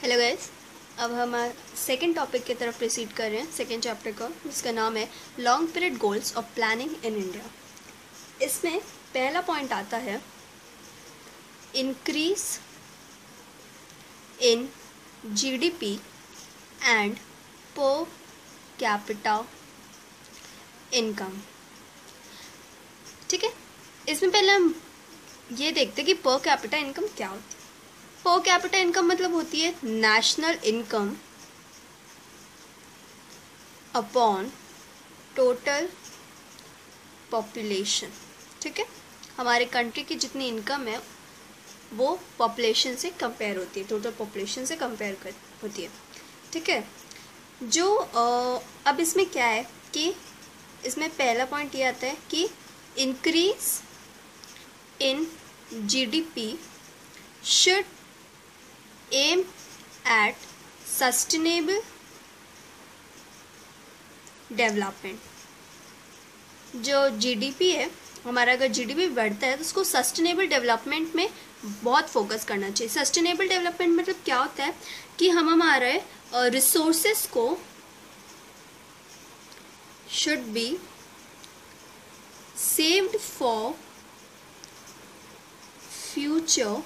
Hello guys, अब हम second topic की तरफ प्रोसीड कर रहे हैं, सेकंड चैप्टर का, जिसका नाम है long period goals of planning in India. इसमें पहला पॉइंट आता है increase in GDP and per capita income. ठीक है, इसमें पहले हम ये देखते हैं कि पर कैपिटा इनकम क्या होती है। पर कैपिटा इनकम मतलब होती है national income upon total population. ठीक है, हमारे कंट्री की जितनी इनकम है वो पॉपुलेशन से कंपेयर होती है, टोटल पॉपुलेशन से कंपेयर होती है। ठीक है, जो अब इसमें क्या है कि इसमें पहला पॉइंट ये आता है कि increase in GDP should aim at sustainable development. जो जीडीपी है हमारा, अगर जीडीपी बढ़ता है तो उसको सस्टेनेबल डेवलपमेंट में बहुत फोकस करना चाहिए। सस्टेनेबल डेवलपमेंट मतलब क्या होता है कि हम हमारे रिसोर्सेस को should be saved for future.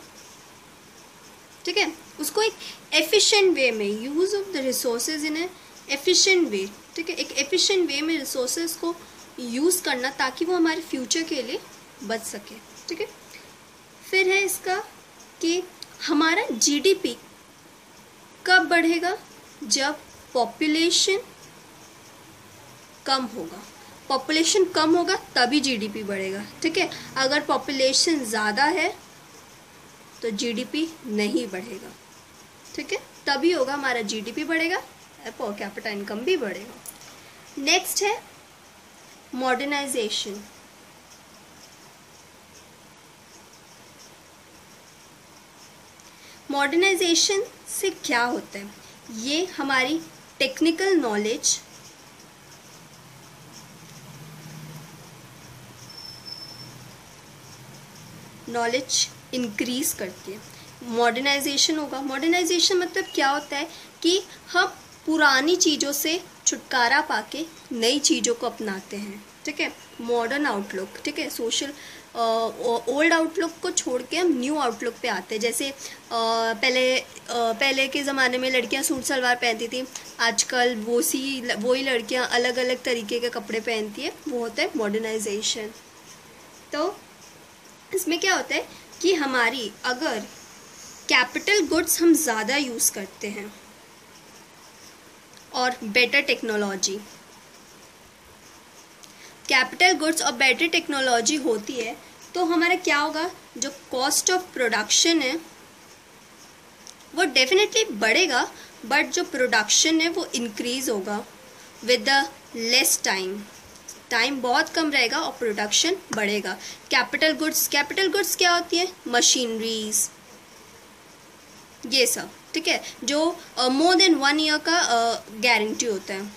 ठीक है, उसको एक एफिशिएंट वे में, use of the resources in A efficient way. ठीक है, एक एफिशिएंट वे में रिसोर्सेज को यूज करना ताकि वो हमारे फ्यूचर के लिए बच सके। ठीक है, फिर है इसका कि हमारा जीडीपी कब बढ़ेगा, जब पॉपुलेशन कम होगा। पॉपुलेशन कम होगा तभी जीडीपी बढ़ेगा। ठीक है, अगर पॉपुलेशन ज़्यादा है तो जीडीपी नहीं बढ़ेगा। ठीक है, तभी होगा हमारा जीडीपी बढ़ेगा, पर कैपिटा इनकम भी बढ़ेगा। नेक्स्ट है मॉडर्नाइजेशन। मॉडर्नाइजेशन से क्या होता है, ये हमारी टेक्निकल नॉलेज इंक्रीज करती है। मॉडर्नाइजेशन होगा, मॉडर्नाइजेशन मतलब क्या होता है कि हम पुरानी चीज़ों से छुटकारा पाके नई चीज़ों को अपनाते हैं। ठीक है, मॉडर्न आउटलुक। ठीक है, सोशल ओल्ड आउटलुक को छोड़ के हम न्यू आउटलुक पे आते हैं। जैसे पहले के ज़माने में लड़कियां सूट सलवार पहनती थी, आजकल वही लड़कियां अलग अलग तरीके के कपड़े पहनती है, वो होता है मॉडर्नाइजेशन। तो इसमें क्या होता है कि हमारी अगर कैपिटल गुड्स हम ज़्यादा यूज़ करते हैं और बेटर टेक्नोलॉजी, कैपिटल गुड्स और बेटर टेक्नोलॉजी होती है तो हमारा क्या होगा, जो कॉस्ट ऑफ प्रोडक्शन है वो डेफिनेटली बढ़ेगा, बट जो प्रोडक्शन है वो इंक्रीज होगा विद द लेस टाइम बहुत कम रहेगा और प्रोडक्शन बढ़ेगा। कैपिटल गुड्स क्या होती है, मशीनरीज, ये सब। ठीक है, जो मोर देन 1 ईयर का गारंटी होता है।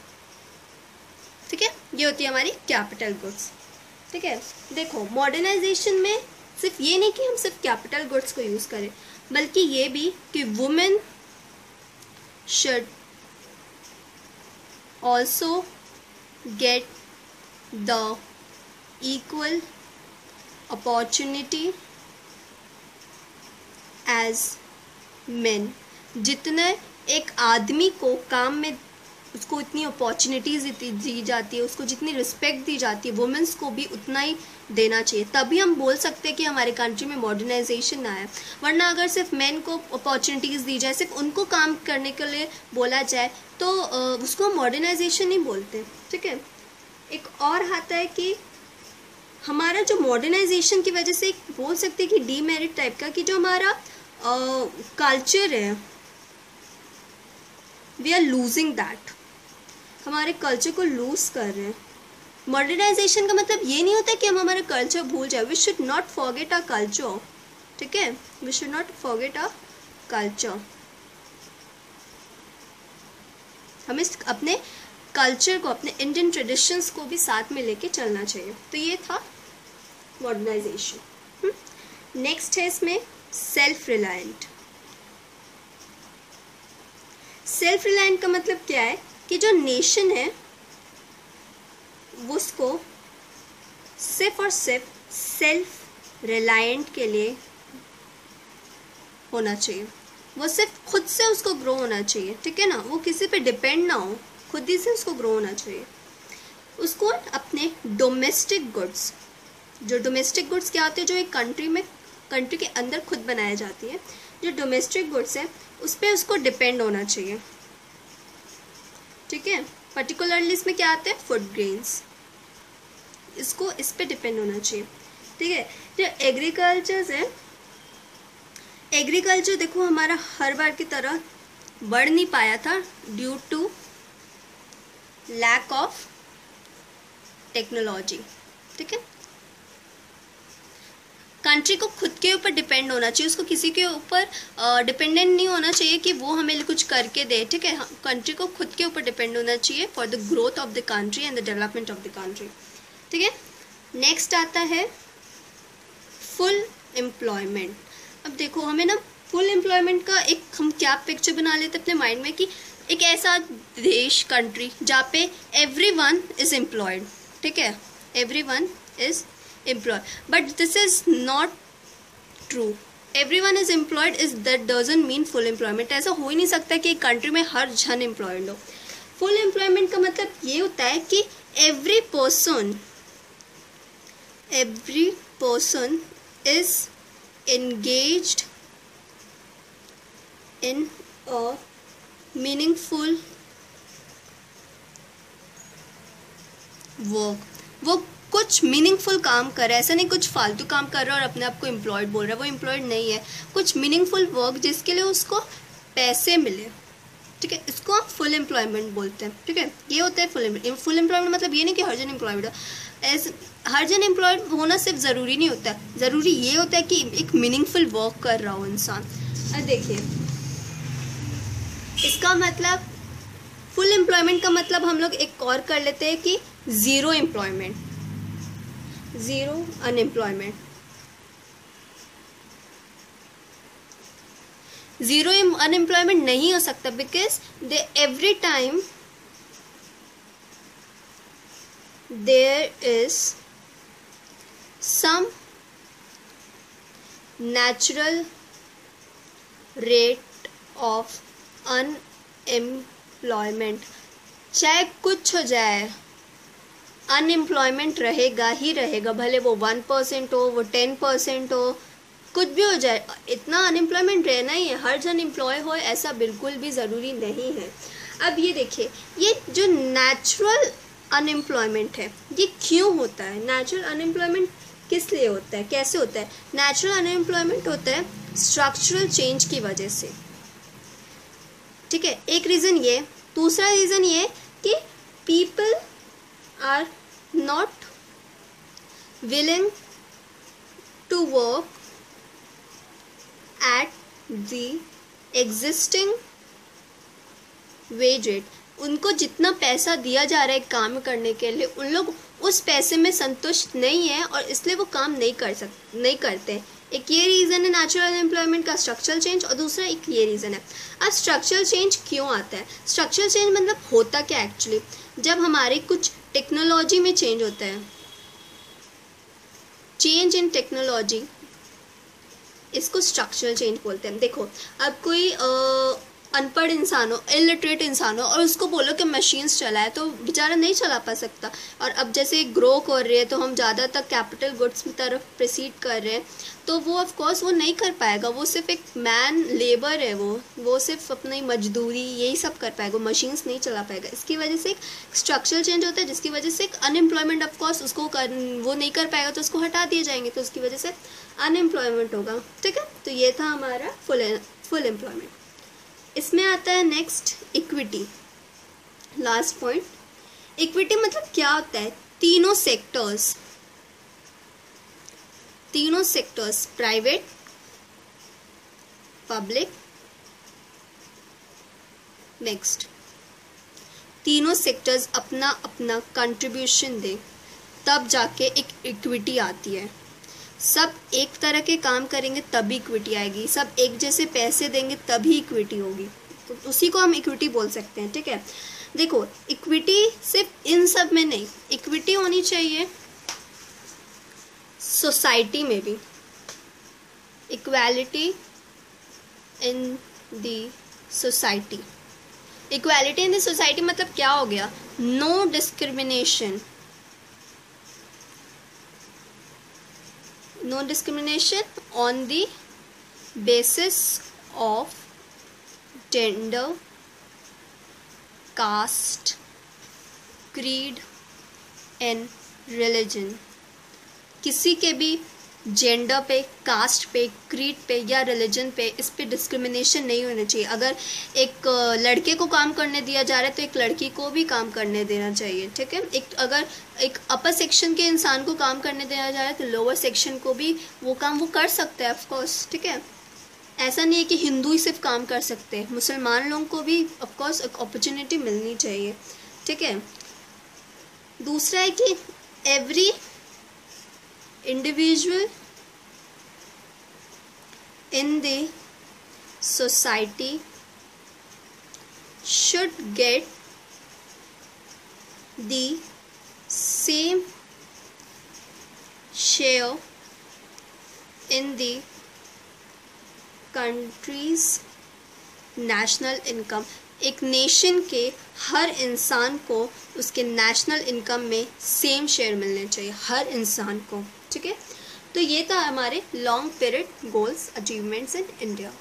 ठीक है, ये होती है हमारी कैपिटल गुड्स। ठीक है, देखो मॉडर्नाइजेशन में सिर्फ ये नहीं कि हम सिर्फ कैपिटल गुड्स को यूज करें, बल्कि ये भी कि women should also get the equal opportunity as men। जितने एक आदमी को काम में उसको इतनी अपॉर्चुनिटीज दी जाती है, उसको जितनी रिस्पेक्ट दी जाती है, वुमेन्स को भी उतना ही देना चाहिए, तभी हम बोल सकते हैं कि हमारे कंट्री में मॉडर्नाइजेशन आया। वरना अगर सिर्फ मेन को अपॉर्चुनिटीज दी जाए, सिर्फ उनको काम करने के लिए बोला जाए, तो उसको मॉडर्नाइजेशन नहीं बोलते। ठीक है, एक और आता है कि हमारा जो मॉडर्नाइजेशन की वजह से एक बोल सकते हैं कि डीमेरिट टाइप का, कि जो हमारा कल्चर है वी आर लूजिंग दैट, हमारे कल्चर को लूज कर रहे हैं। मॉडर्नाइजेशन का मतलब ये नहीं होता कि हम हमारा कल्चर भूल जाए, we should not forget our culture. ठीक है, we should not forget our culture. हमें अपने कल्चर को, अपने इंडियन ट्रेडिशंस को भी साथ में लेके चलना चाहिए। तो ये था मॉडर्नाइजेशन। नेक्स्ट है इसमें सेल्फ रिलायंट। सेल्फ रिलायंट का मतलब क्या है कि जो नेशन है उसको सिर्फ और सिर्फ सेल्फ रिलायंट के लिए होना चाहिए, वो सिर्फ खुद से उसको ग्रो होना चाहिए, ठीक है ना, वो किसी पे डिपेंड ना हो, खुद ही से उसको ग्रो होना चाहिए। उसको अपने डोमेस्टिक गुड्स, जो डोमेस्टिक गुड्स क्या होते हैं, जो एक कंट्री के अंदर खुद बनाई जाती है, जो डोमेस्टिक गुड्स है उस पर उसको डिपेंड होना चाहिए, ठीक है। पर्टिकुलरली इसमें क्या आते हैं, फूड ग्रेन्स, इसको इस पे डिपेंड होना चाहिए, ठीक है। जो एग्रीकल्चर है, एग्रीकल्चर देखो हमारा हर बार की तरह बढ़ नहीं पाया था due to lack of technology, ठीक है। कंट्री को खुद के ऊपर डिपेंड होना चाहिए, उसको किसी के ऊपर डिपेंडेंट नहीं होना चाहिए कि वो हमें कुछ करके दे, ठीक है। कंट्री को खुद के ऊपर डिपेंड होना चाहिए for the growth of the country and the development of the country, ठीक है। नेक्स्ट आता है फुल एम्प्लॉयमेंट। अब देखो हमें ना फुल एम्प्लॉयमेंट का एक हम क्या पिक्चर बना लेते अपने माइंड में कि एक ऐसा देश, कंट्री जहाँ पे एवरीवन इज एम्प्लॉयड, ठीक है, everyone is employed, but this is not true. Everyone is employed is that doesn't mean full employment. ऐसा हो ही नहीं सकता कि एक कंट्री में हर जन एम्प्लॉयड हो। फुल एम्प्लॉयमेंट का मतलब ये होता है कि every person is engaged in a meaningful work। वो कुछ मीनिंगफुल काम कर रहा है, ऐसा नहीं कुछ फालतू काम कर रहा है और अपने आप को एम्प्लॉयड बोल रहा है, वो एम्प्लॉयड नहीं है। कुछ मीनिंगफुल वर्क जिसके लिए उसको पैसे मिले, ठीक है, इसको हम फुल एम्प्लॉयमेंट बोलते हैं, ठीक है। ये होता है फुल एम्प्लॉयमेंट। मतलब ये नहीं कि हर जन एम्प्लॉयड है, हर जन एम्प्लॉयड होना सिर्फ ज़रूरी नहीं होता है, ज़रूरी ये होता है कि एक मीनिंगफुल वर्क कर रहा हो इंसान। अब देखिए इसका मतलब फुल एम्प्लॉयमेंट का मतलब हम लोग एक और कर लेते हैं कि zero employment, zero unemployment. Zero unemployment नहीं हो सकता because they every time there is some natural rate of unemployment। चाहे कुछ हो जाए अनएम्प्लॉयमेंट रहेगा ही रहेगा, भले वो 1% हो, वो 10% हो, कुछ भी हो जाए, इतना अनएम्प्लॉयमेंट रहना ही है। हर जन एम्प्लॉय हो ऐसा बिल्कुल भी ज़रूरी नहीं है। अब ये देखिए, ये जो नेचुरल अनएम्प्लॉयमेंट है ये क्यों होता है? नेचुरल अनएम्प्लॉयमेंट किस लिए होता है, कैसे होता है? नेचुरल अनएम्प्लॉयमेंट होता है स्ट्रक्चरल चेंज की वजह से, ठीक है, एक रीज़न ये। दूसरा रीज़न ये कि people are not willing to work at the existing wage rate. उनको जितना पैसा दिया जा रहा है काम करने के लिए, उन लोग उस पैसे में संतुष्ट नहीं है और इसलिए वो काम नहीं करते। एक ये रीज़न है नेचुरल अनएम्प्लॉयमेंट का, स्ट्रक्चरल चेंज, और दूसरा एक ये रीज़न है। अब स्ट्रक्चरल चेंज क्यों आता है? स्ट्रक्चरल चेंज मतलब होता क्या एक्चुअली, जब हमारे कुछ टेक्नोलॉजी में चेंज होता है, चेंज इन टेक्नोलॉजी, इसको स्ट्रक्चरल चेंज बोलते हैं। देखो अब कोई अनपढ़ इंसान हो, इलिटरेट इंसान हो, और उसको बोलो कि मशीन्स चलाए तो बेचारा नहीं चला पा सकता। और अब जैसे ग्रो कर रही है तो हम ज़्यादातर कैपिटल गुड्स की तरफ प्रोसीड कर रहे हैं, तो वो ऑफ कोर्स वो नहीं कर पाएगा। वो सिर्फ एक मैन लेबर है, वो सिर्फ अपनी मजदूरी यही सब कर पाएगा, मशीन्स नहीं चला पाएगा। इसकी वजह से एक स्ट्रक्चरल चेंज होता है, जिसकी वजह से एक अनएम्प्लॉयमेंट ऑफ कोर्स वो नहीं कर पाएगा तो उसको हटा दिए जाएंगे, तो उसकी वजह से अनएम्प्लॉयमेंट होगा, ठीक है। तो ये था हमारा फुल एम्प्लॉयमेंट। इसमें आता है next equity, last point. Equity मतलब क्या होता है? तीनों सेक्टर्स प्राइवेट, पब्लिक, नेक्स्ट, तीनों सेक्टर्स अपना अपना कंट्रीब्यूशन दे, तब जाके एक इक्विटी आती है। सब एक तरह के काम करेंगे तभी इक्विटी आएगी, सब एक जैसे पैसे देंगे तभी इक्विटी होगी, उसी को हम इक्विटी बोल सकते हैं, ठीक है। देखो इक्विटी सिर्फ इन सब में नहीं, इक्विटी होनी चाहिए सोसाइटी में भी, equality in the society. Equality in the society मतलब क्या हो गया, no discrimination, no discrimination on the basis of gender, caste, creed and religion. किसी के भी जेंडर पे, कास्ट पे, क्रीड पे या रिलीजन पे, इस पे डिस्क्रिमिनेशन नहीं होना चाहिए। अगर एक लड़के को काम करने दिया जा रहा है तो एक लड़की को भी काम करने देना चाहिए, ठीक है। अगर एक अपर सेक्शन के इंसान को काम करने दिया जा रहा है तो लोअर सेक्शन को भी वो काम वो कर सकता है, ऑफ कोर्स, ठीक है। ऐसा नहीं है कि हिंदू ही सिर्फ काम कर सकते हैं, मुसलमान लोगों को भी ऑफ कोर्स एक अपॉर्चुनिटी मिलनी चाहिए, ठीक है। दूसरा है कि every individual in the society should get the same share in the country's national income। एक नेशन के हर इंसान को उसके नेशनल इनकम में सेम शेयर मिलने चाहिए, हर इंसान को, ठीक है। तो ये था हमारे long period goals achievements in India.